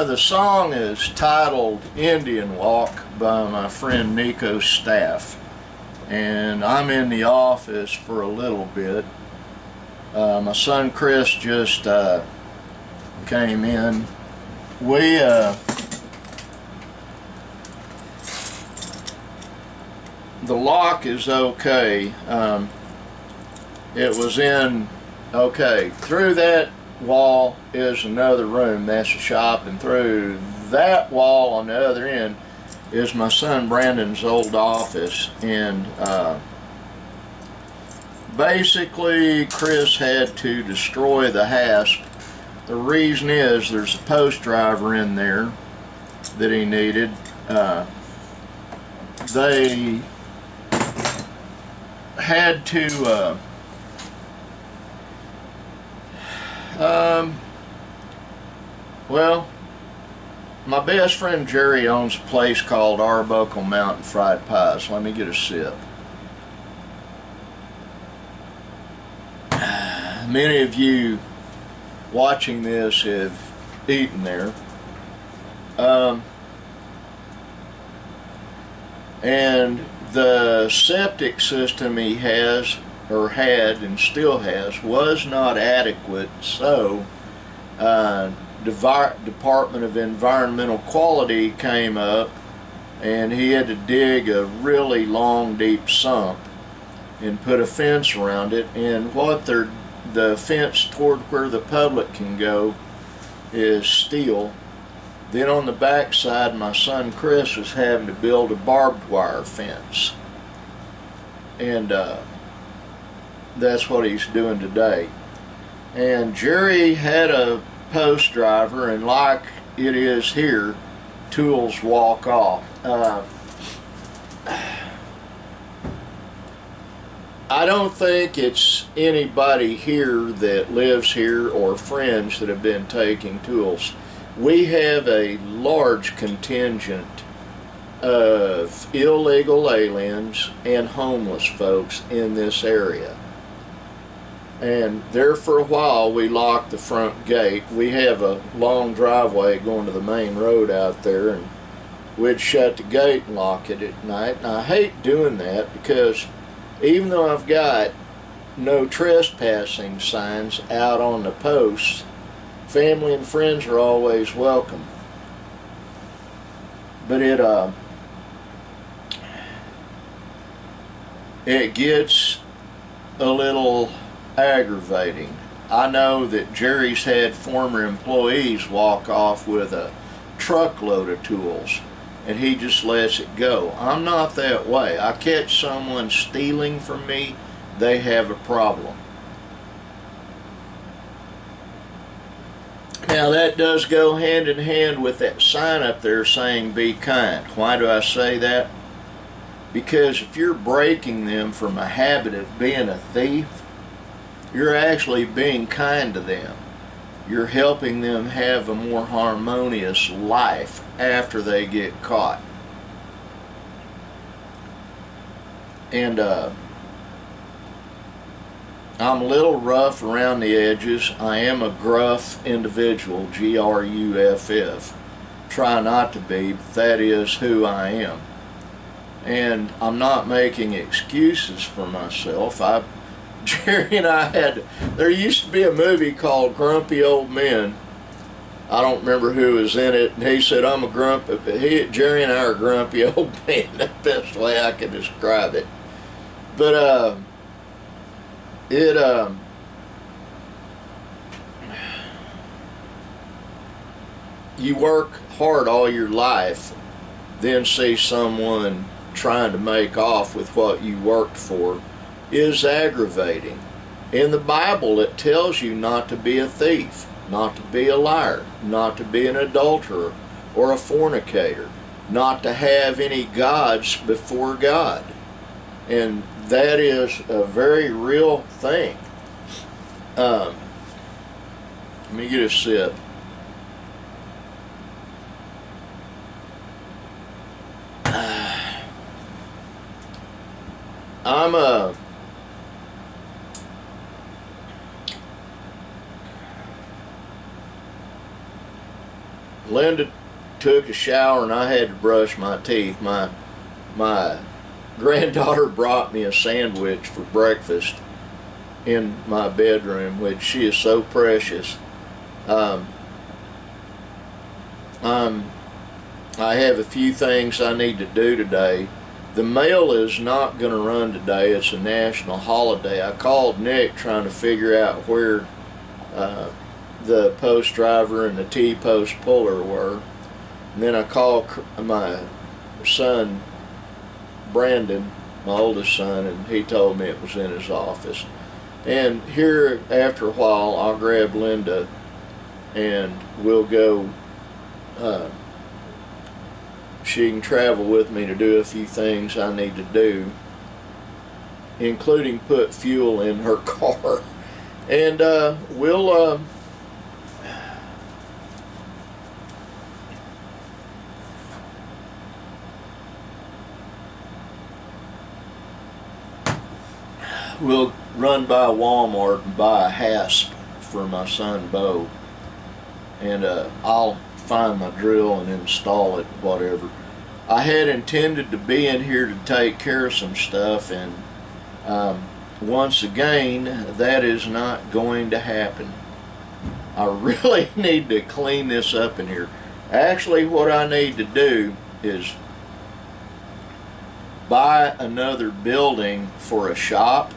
The song is titled Indian Walk by my friend Nico Staff. And I'm in the office for a little bit. My son Chris just came in. The lock is okay. It was in okay. Through that wall is another room, that's the shop, and through that wall on the other end is my son Brandon's old office. And basically Chris had to destroy the hasp. The reason is there's a post driver in there that he needed. They had to well, my best friend Jerry owns a place called Arbuckle Mountain Fried Pies. Let me get a sip. Many of you watching this have eaten there. And the septic system he has, or had and still has, was not adequate, so Department of Environmental Quality came up and he had to dig a really long deep sump and put a fence around it. And what the fence toward where the public can go is steel. Then on the back side, my son Chris was having to build a barbed wire fence, and that's what he's doing today. And Jerry had a post driver, and like it is here, tools walk off. I don't think it's anybody here that lives here or friends that have been taking tools. We have a large contingent of illegal aliens and homeless folks in this area. And there for a while we locked the front gate. We have a long driveway going to the main road out there, and we'd shut the gate and lock it at night. And I hate doing that because even though I've got no trespassing signs out on the posts, family and friends are always welcome. But it gets a little aggravating. I know that Jerry's had former employees walk off with a truckload of tools and he just lets it go. I'm not that way. I catch someone stealing from me, they have a problem. Now that does go hand in hand with that sign up there saying be kind. Why do I say that? Because if you're breaking them from a habit of being a thief, you're actually being kind to them. You're helping them have a more harmonious life after they get caught. And I'm a little rough around the edges. I am a gruff individual, G-R-U-F-F. Try not to be, but that is who I am. And I'm not making excuses for myself. Jerry and I there used to be a movie called Grumpy Old Men. I don't remember who was in it, and he said, I'm a grumpy, Jerry and I are grumpy old men. That's the best way I can describe it. But you work hard all your life, then see someone trying to make off with what you worked for is aggravating. In the Bible it tells you not to be a thief, not to be a liar, not to be an adulterer or a fornicator, not to have any gods before God. And that is a very real thing. Let me get a sip. Linda took a shower and I had to brush my teeth. My granddaughter brought me a sandwich for breakfast in my bedroom, which she is so precious. I have a few things I need to do today. The mail is not going to run today. It's a national holiday. I called Nick trying to figure out where the post driver and the T-post puller were. And then I called my son, Brandon, my oldest son, and he told me it was in his office. And here, after a while, I'll grab Linda and we'll go. She can travel with me to do a few things I need to do, including put fuel in her car. And we'll run by Walmart and buy a hasp for my son Bo, and I'll find my drill and install it, whatever. I had intended to be in here to take care of some stuff, and once again, that is not going to happen. I really need to clean this up in here. Actually, what I need to do is buy another building for a shop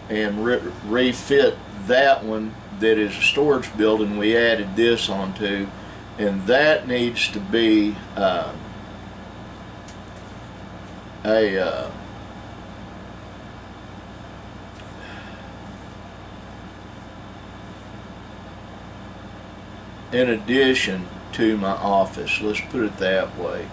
and refit that one that is a storage building we added this onto, and that needs to be in addition to my office. Let's put it that way.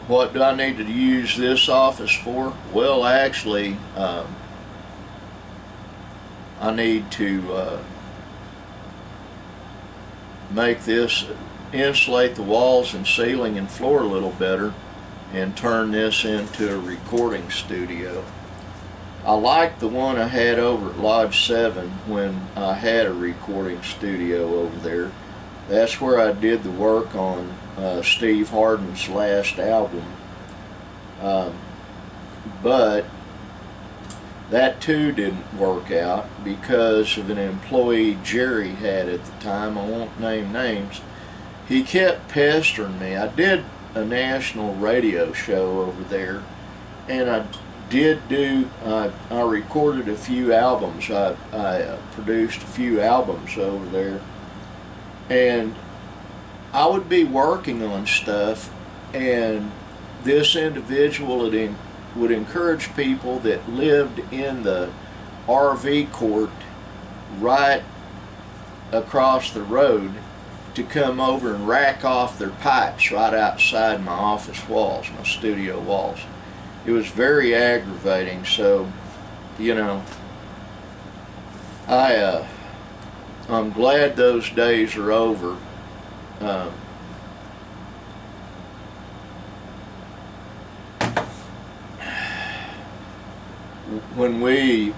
What do I need to use this office for? Well, actually, I need to make this, insulate the walls and ceiling and floor a little better, and turn this into a recording studio. I like the one I had over at Lodge 7 when I had a recording studio over there. That's where I did the work on Steve Hardin's last album. But that too didn't work out because of an employee Jerry had at the time. I won't name names. He kept pestering me. I did a national radio show over there, and I recorded a few albums. I produced a few albums over there, and I would be working on stuff, and this individual would encourage people that lived in the RV court right across the road to come over and rack off their pipes right outside my office walls, my studio walls. It was very aggravating, so, you know, I'm glad those days are over. When we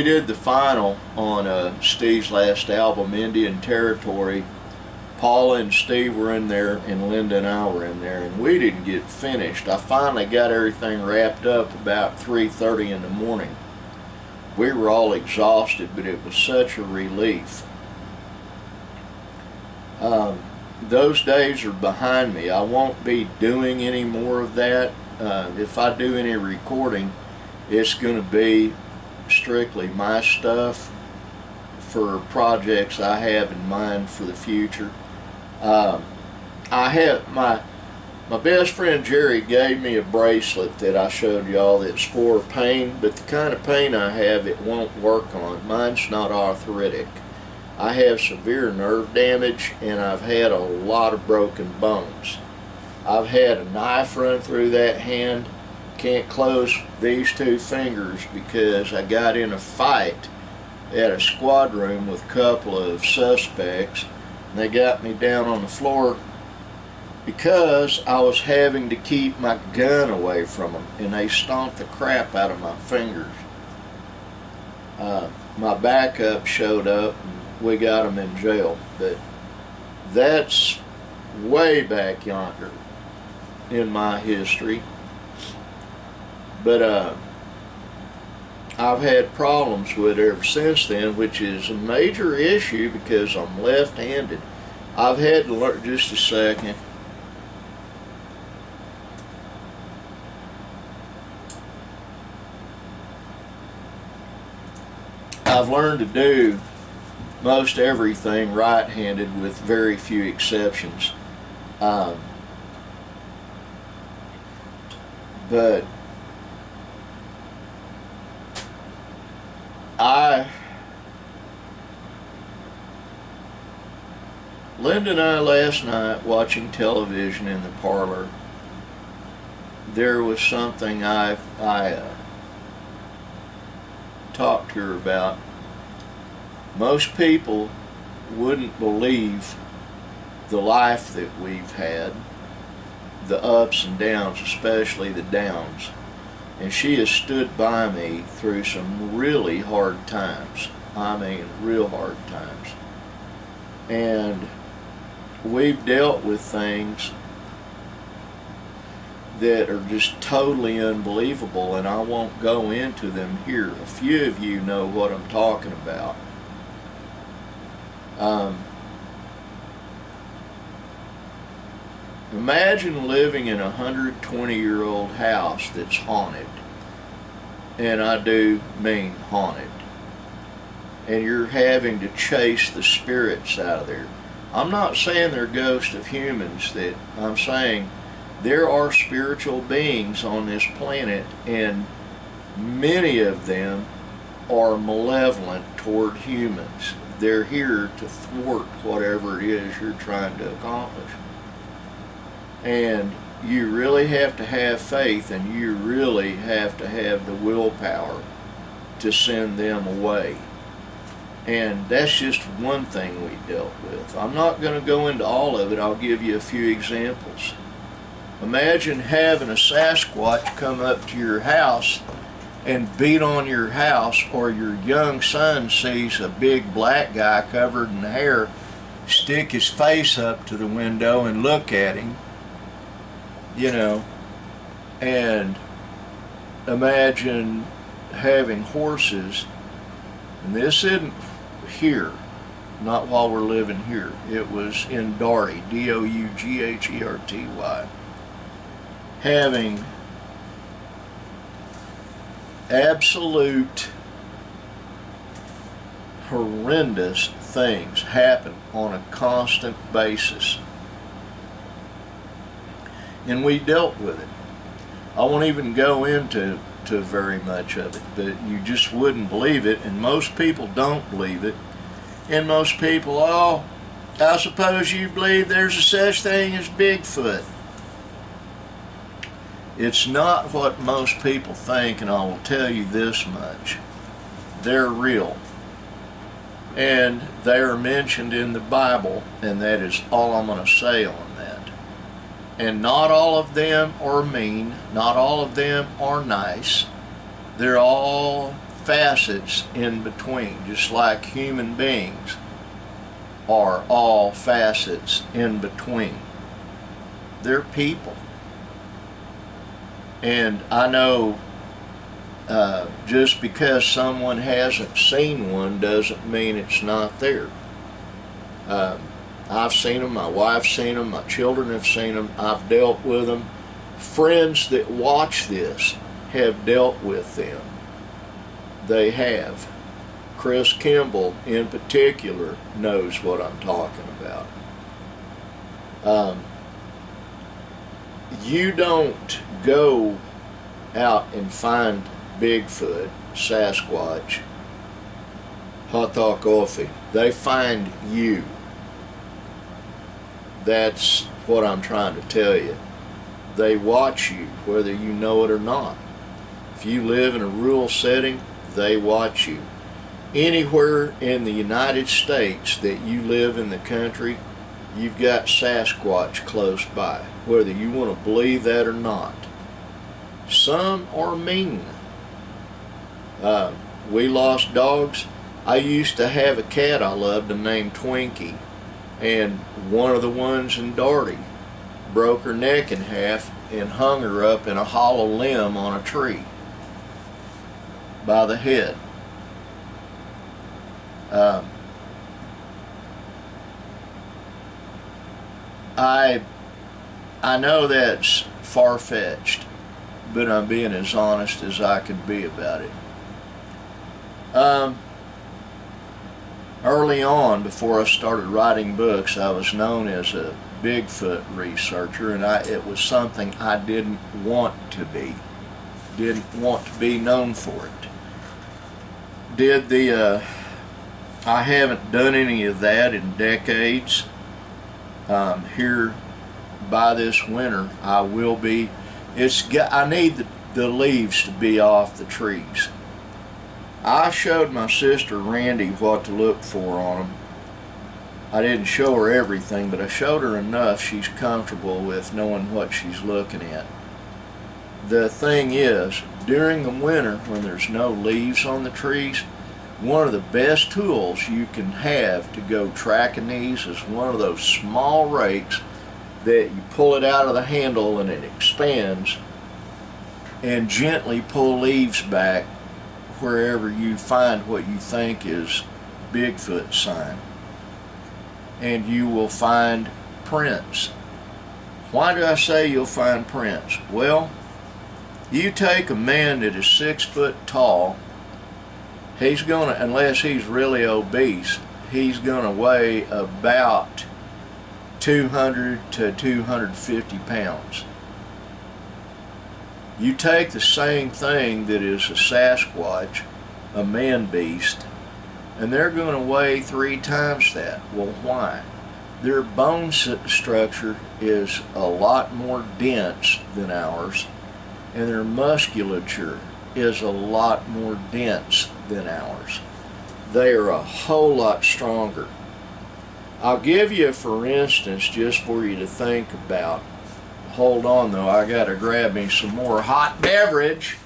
did the final on Steve's last album, Indian Territory, Paula and Steve were in there, and Linda and I were in there, and we didn't get finished. I finally got everything wrapped up about 3:30 in the morning. We were all exhausted, but it was such a relief. Those days are behind me. I won't be doing any more of that. If I do any recording, it's going to be strictly my stuff for projects I have in mind for the future. I have my best friend Jerry gave me a bracelet that I showed y'all that's for pain, but the kind of pain I have, it won't work on. Mine's not arthritic. I have severe nerve damage, and I've had a lot of broken bones. I've had a knife run through that hand. Can't close these two fingers because I got in a fight at a squad room with a couple of suspects, and they got me down on the floor because I was having to keep my gun away from them, and they stomped the crap out of my fingers. My backup showed up and we got them in jail. But that's way back yonder in my history. But I've had problems with it ever since then, which is a major issue because I'm left-handed. I've had to learn, just a second. I've learned to do most everything right-handed with very few exceptions. But Linda and I last night watching television in the parlor, there was something I talked to her about. Most people wouldn't believe the life that we've had, the ups and downs, especially the downs. And she has stood by me through some really hard times. I mean, real hard times. And we've dealt with things that are just totally unbelievable, and I won't go into them here. A few of you know what I'm talking about. Imagine living in a 120-year-old house that's haunted, and I do mean haunted, and you're having to chase the spirits out of there. I'm not saying they're ghosts of humans, that I'm saying there are spiritual beings on this planet, and many of them are malevolent toward humans. They're here to thwart whatever it is you're trying to accomplish. And you really have to have faith, and you really have to have the willpower to send them away. And that's just one thing we dealt with. I'm not going to go into all of it. I'll give you a few examples. Imagine having a Sasquatch come up to your house and beat on your house, or your young son sees a big black guy covered in hair stick his face up to the window and look at him, you know. And imagine having horses, and this isn't here, not while we're living here. It was in Dougherty, D-O-U-G-H-E-R-T-Y. Having absolute horrendous things happen on a constant basis. And we dealt with it. I won't even go into very much of it, but you just wouldn't believe it, and most people don't believe it. And most people, oh, I suppose you believe there's a such thing as Bigfoot. It's not what most people think, and I will tell you this much. They're real. And they are mentioned in the Bible, and that is all I'm going to say on that. And not all of them are mean, not all of them are nice. They're all facets in between, just like human beings are all facets in between. They're people. And I know just because someone hasn't seen one doesn't mean it's not there. I've seen them, my wife's seen them, my children have seen them, I've dealt with them. Friends that watch this have dealt with them. They have. Chris Kimball in particular knows what I'm talking about. You don't go out and find Bigfoot, Sasquatch, Hatakofi. They find you. That's what I'm trying to tell you. They watch you, whether you know it or not. If you live in a rural setting, they watch you. Anywhere in the United States that you live in the country, you've got Sasquatch close by, whether you want to believe that or not. Some are mean. We lost dogs. I used to have a cat I loved named Twinkie, and one of the ones in Darty broke her neck in half and hung her up in a hollow limb on a tree by the head. I know that's far-fetched, but I'm being as honest as I could be about it. Early on, before I started writing books, I was known as a Bigfoot researcher, and it was something I didn't want to be. Didn't want to be known for it. I haven't done any of that in decades. Here by this winter, I will be. I need the leaves to be off the trees. I showed my sister Randy what to look for on them. I didn't show her everything, but I showed her enough she's comfortable with knowing what she's looking at. The thing is, during the winter when there's no leaves on the trees, one of the best tools you can have to go tracking these is one of those small rakes that you pull it out of the handle and it expands, and gently pull leaves back wherever you find what you think is Bigfoot sign, and you will find prints. Why do I say you'll find prints? Well, you take a man that is 6 foot tall, he's gonna, unless he's really obese, he's gonna weigh about 200 to 250 pounds. You take the same thing that is a Sasquatch, a man beast, and they're going to weigh 3 times that. Well, why? Their bone structure is a lot more dense than ours, and their musculature is a lot more dense than ours. They are a whole lot stronger. I'll give you, for instance, just for you to think about. Hold on though, I gotta grab me some more hot beverage.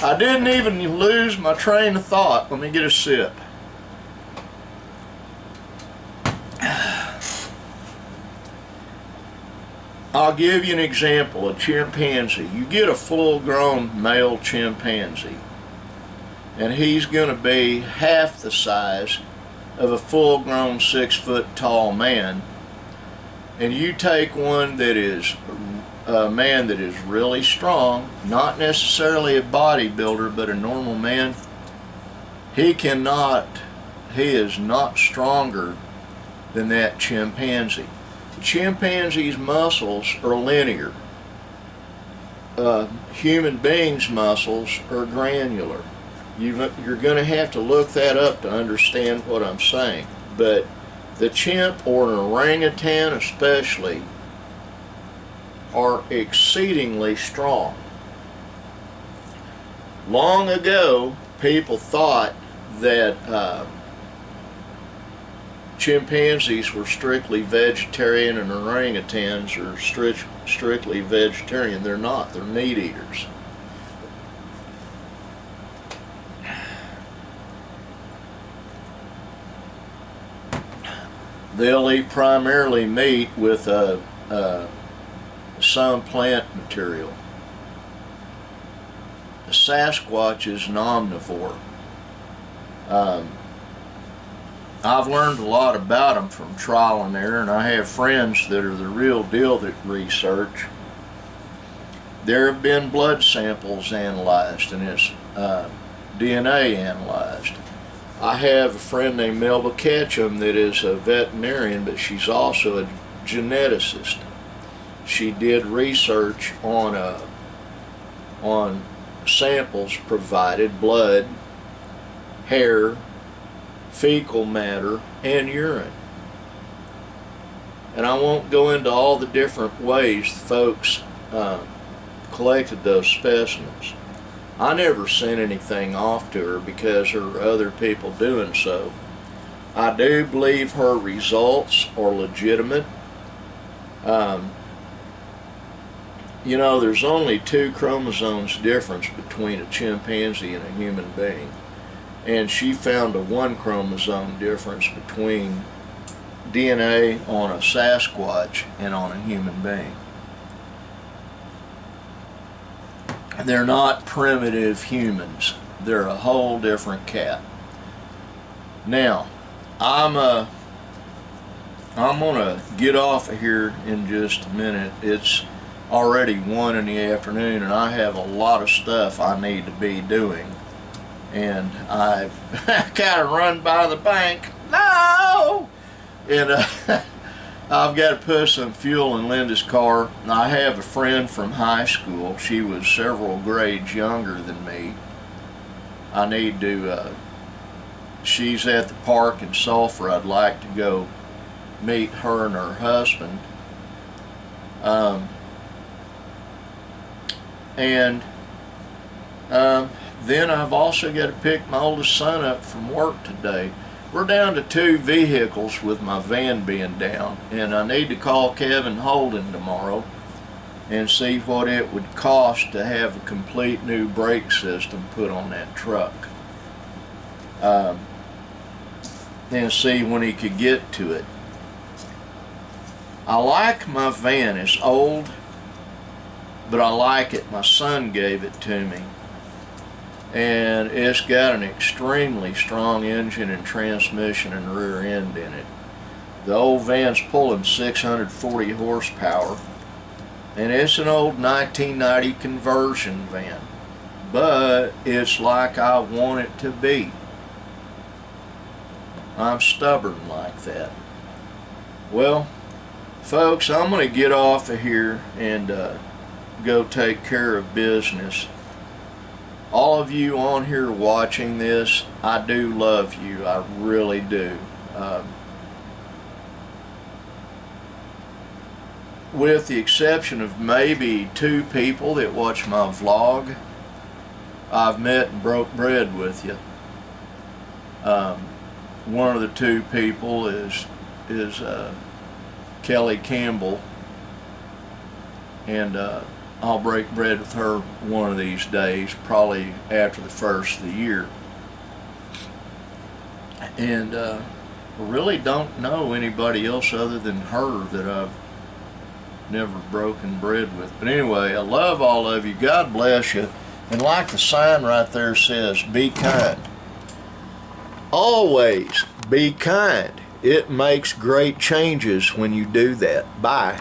I didn't even lose my train of thought. Let me get a sip. I'll give you an example. A chimpanzee. You get a full-grown male chimpanzee, and he's going to be half the size of a full-grown 6 foot tall man, and you take one that is a man that is really strong, not necessarily a bodybuilder, but a normal man. He is not stronger than that chimpanzee. Chimpanzees' muscles are linear. Human beings' muscles are granular. You're going to have to look that up to understand what I'm saying. But the chimp, or an orangutan especially, are exceedingly strong. Long ago, people thought that chimpanzees were strictly vegetarian and orangutans are strictly vegetarian. They're not. They're meat eaters. They'll eat primarily meat with some plant material. The Sasquatch is an omnivore. I've learned a lot about them from trial and error, and I have friends that are the real deal that research. There have been blood samples analyzed, and it's DNA analyzed. I have a friend named Melba Ketchum that is a veterinarian, but she's also a geneticist. She did research on samples provided, blood, hair, fecal matter, and urine. And I won't go into all the different ways folks collected those specimens. I never sent anything off to her because there were other people doing so. I do believe her results are legitimate. You know, there's only 2 chromosomes difference between a chimpanzee and a human being. And she found a 1 chromosome difference between DNA on a Sasquatch and on a human being. They're not primitive humans. They're a whole different cat. Now, I'm gonna get off of here in just a minute. It's already 1 in the afternoon, and I have a lot of stuff I need to be doing. And I've kind of run by the bank. No! And I've got to put some fuel in Linda's car. I have a friend from high school. She was several grades younger than me. I need to, she's at the park in Sulphur. I'd like to go meet her and her husband. Then I've also got to pick my oldest son up from work today. We're down to 2 vehicles with my van being down, and I need to call Kevin Holden tomorrow and see what it would cost to have a complete new brake system put on that truck. And see when he could get to it. I like my van. It's old, but I like it. My son gave it to me. And it's got an extremely strong engine and transmission and rear end in it. The old van's pulling 640 horsepower, and it's an old 1990 conversion van, but it's like I want it to be. I'm stubborn like that. Well, folks, I'm going to get off of here and go take care of business. All of you on here watching this, I do love you. I really do. With the exception of maybe 2 people that watch my vlog, I've met and broke bread with you. One of the 2 people is Kelly Campbell, and I'll break bread with her one of these days, probably after the first of the year. And I really don't know anybody else other than her that I've never broken bread with. But anyway, I love all of you. God bless you. And like the sign right there says, be kind. Always be kind. It makes great changes when you do that. Bye.